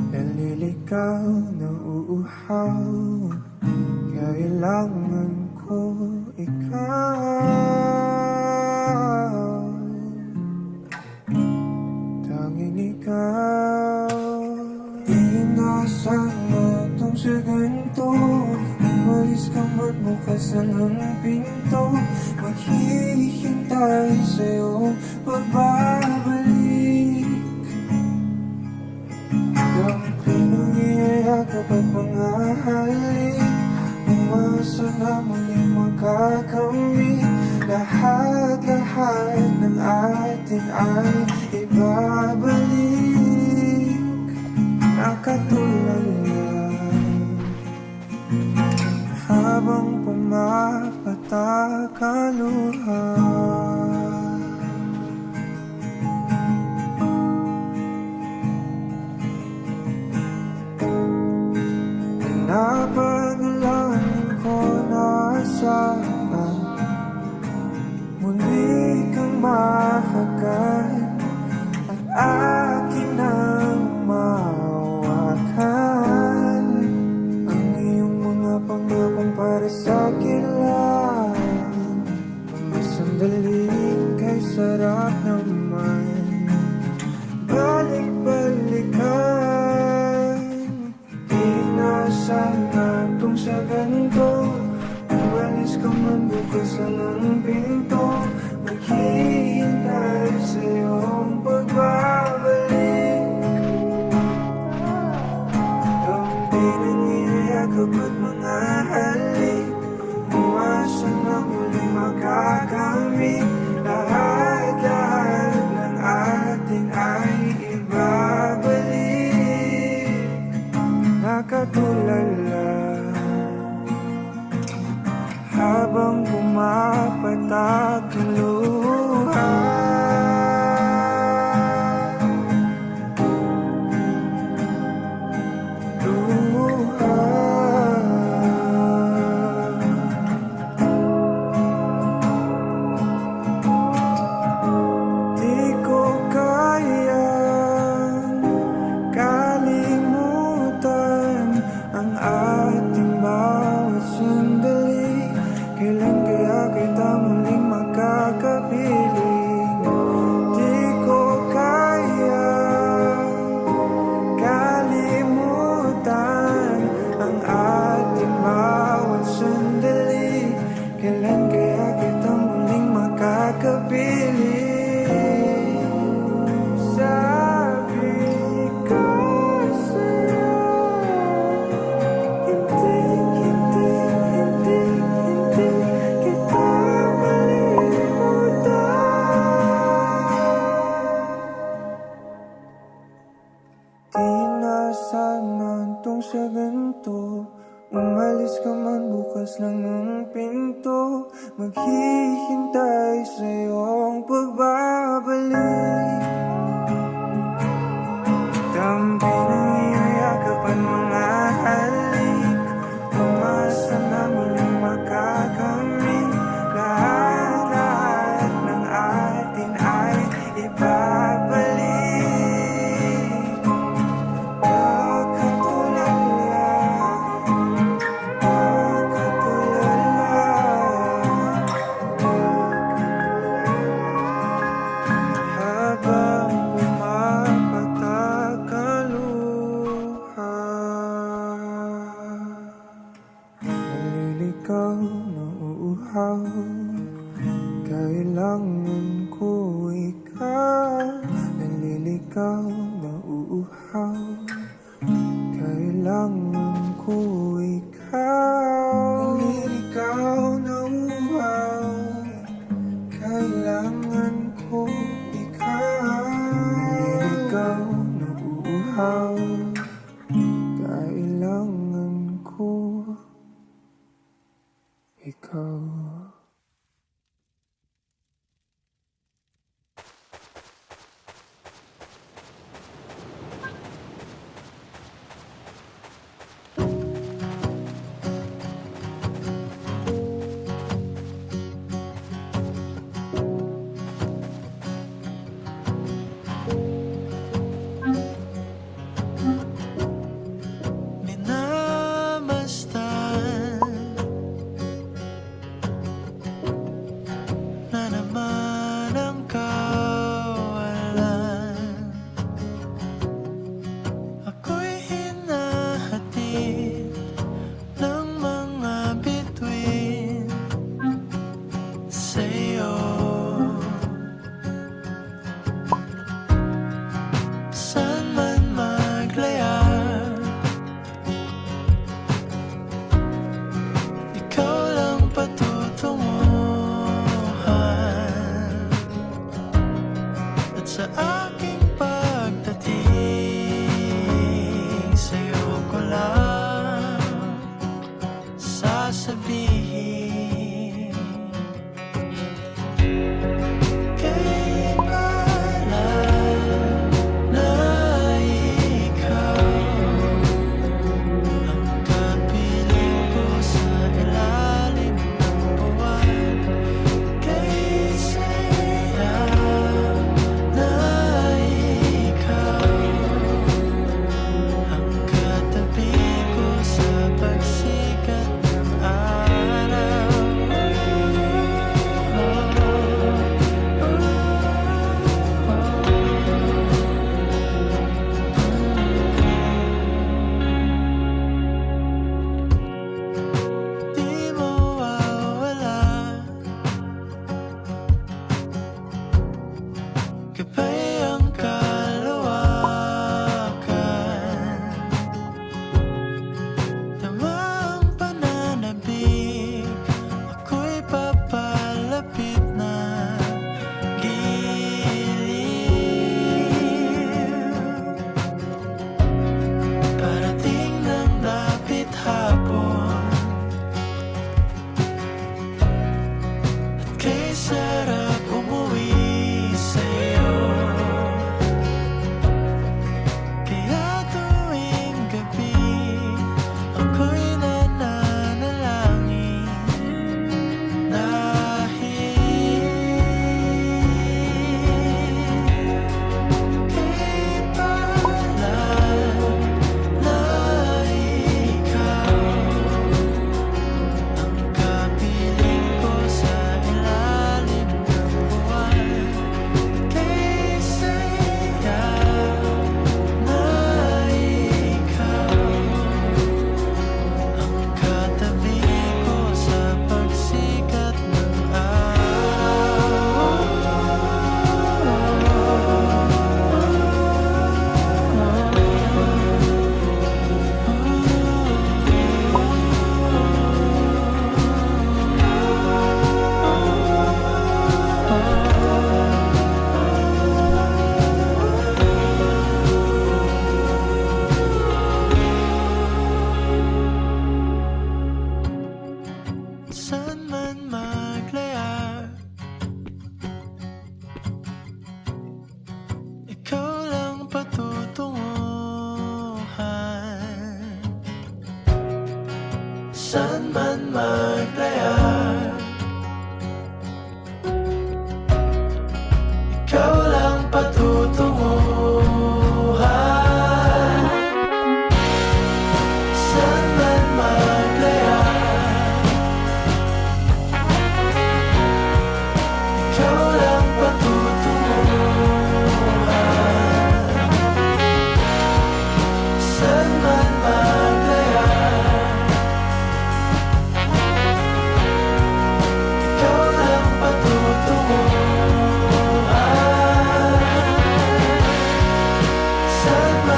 Naliligaw, nauuhaw, kailangan ko ikaw. Tanging ikaw. Inaasahan mo itong sa ganito. Umalis ka man, bukas ang pinto. Maghihintay sa'yo pagbabalik. Ang pinangiyayakap at mga halik. Umasa na muling magkakamit. Lahat-lahat ng atin ay ibabalik. Nakatulala habang pumapatak ang luha. Pinapanalangin ko na sana muli kang mahagan at akin ang mahawakan. Ang iyong mga pangakong para sa akin lang. Mga sandaling kay sarap naman balik-balikan. Sana itong sa ganito. Umalis ka man, bukas ang pinto. Maghihintay sa'yo ang pagbabalik. Ang pinangiyayakap at mga halik. Umasa na muling makakamit. Lahat-lahat ng atin ay ibabalik. Nakatulala habang pumapatak ang luha. Di ko kayang kalimutan ang ating bawat sandali. Kailan kaya kita muling makakapiling? Di ko kaya kalimutan ang ating bawat sandali. Kailan kaya kita muling makakapiling? Sabi ko sa'yo, hindi kita malilimutan. Di na sana itong sa ganito. Umalis ka man, bukas lang ang pinto. Maghihintay sa'yo ang pagbabalik. Dampi ng iyayakap at mga halik. Umasa na muling makakamit. Lahat-lahat ng atin ay ibabalik. Nakatulala habang pumapatak ang luha. Naliligaw, nauuhaw, kailangan ko ikaw. Naliligaw, nauuhaw, kailangan ko ikaw. Naliligaw, nauuhaw, kailangan ko ikaw. Naliligaw, nauuhaw, kailangan ko ikaw.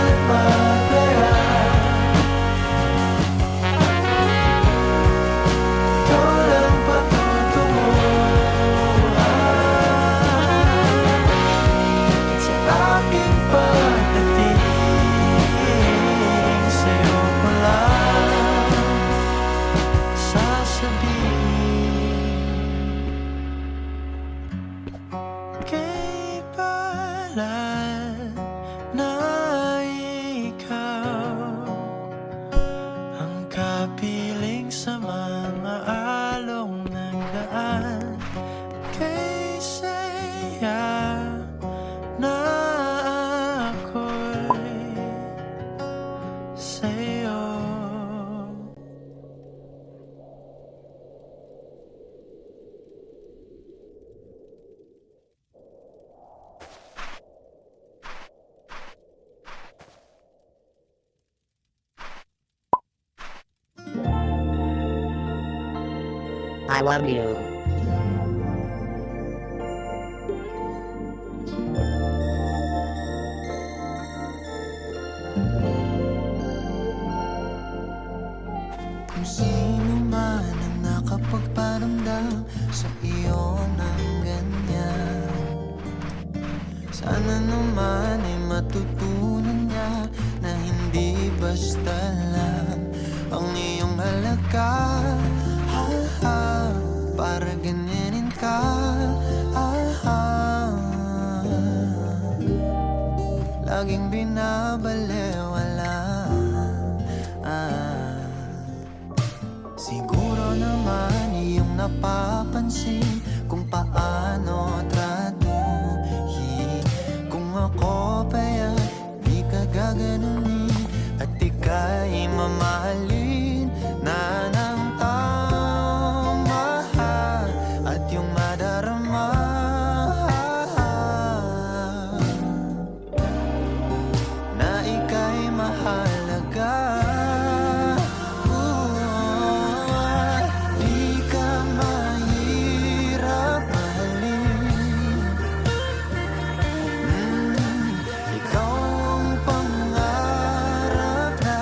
man maglaya. Ikaw lang patutunguhan sa aking pagdating. Sa'yo ko lang sasabihin. Kay palad na ikaw ang kapiling sa mga along nagdaan. Kay saya na ako'y sa'yo. I love you. Kung sino man ang nakapagparamdam sa iyo ng ganyan, sana naman ay matutunan niya na hindi basta lang ang iyong halaga. Para ganyanin ka, laging binabalewala. Siguro naman iyong napapansin kung paano tratuhin. Kung ako pa'y di ka gaganunin at ika'y mamahalin na ng tama at yung madarama na ika'y mahalaga. Di ka mahirap mahalin. Ikaw ang pangarap na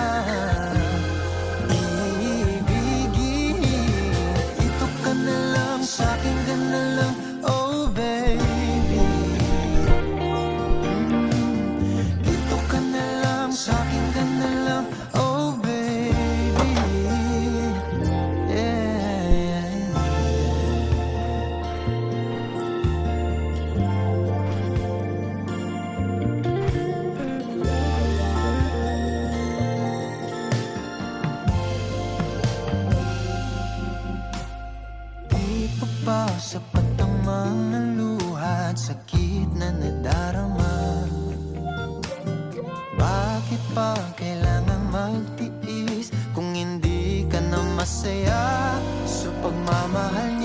ibigin. Ito ka na lang, sa'kin ka na lang, oh baby. Ito ka na lang, sa'kin ka na lang, oh baby. Yeah. Di pa ba sapat ang mga luha at sakit na nadarama? Bakit pa kailangan magtiis kung hindi ka na masaya sa pagmamahal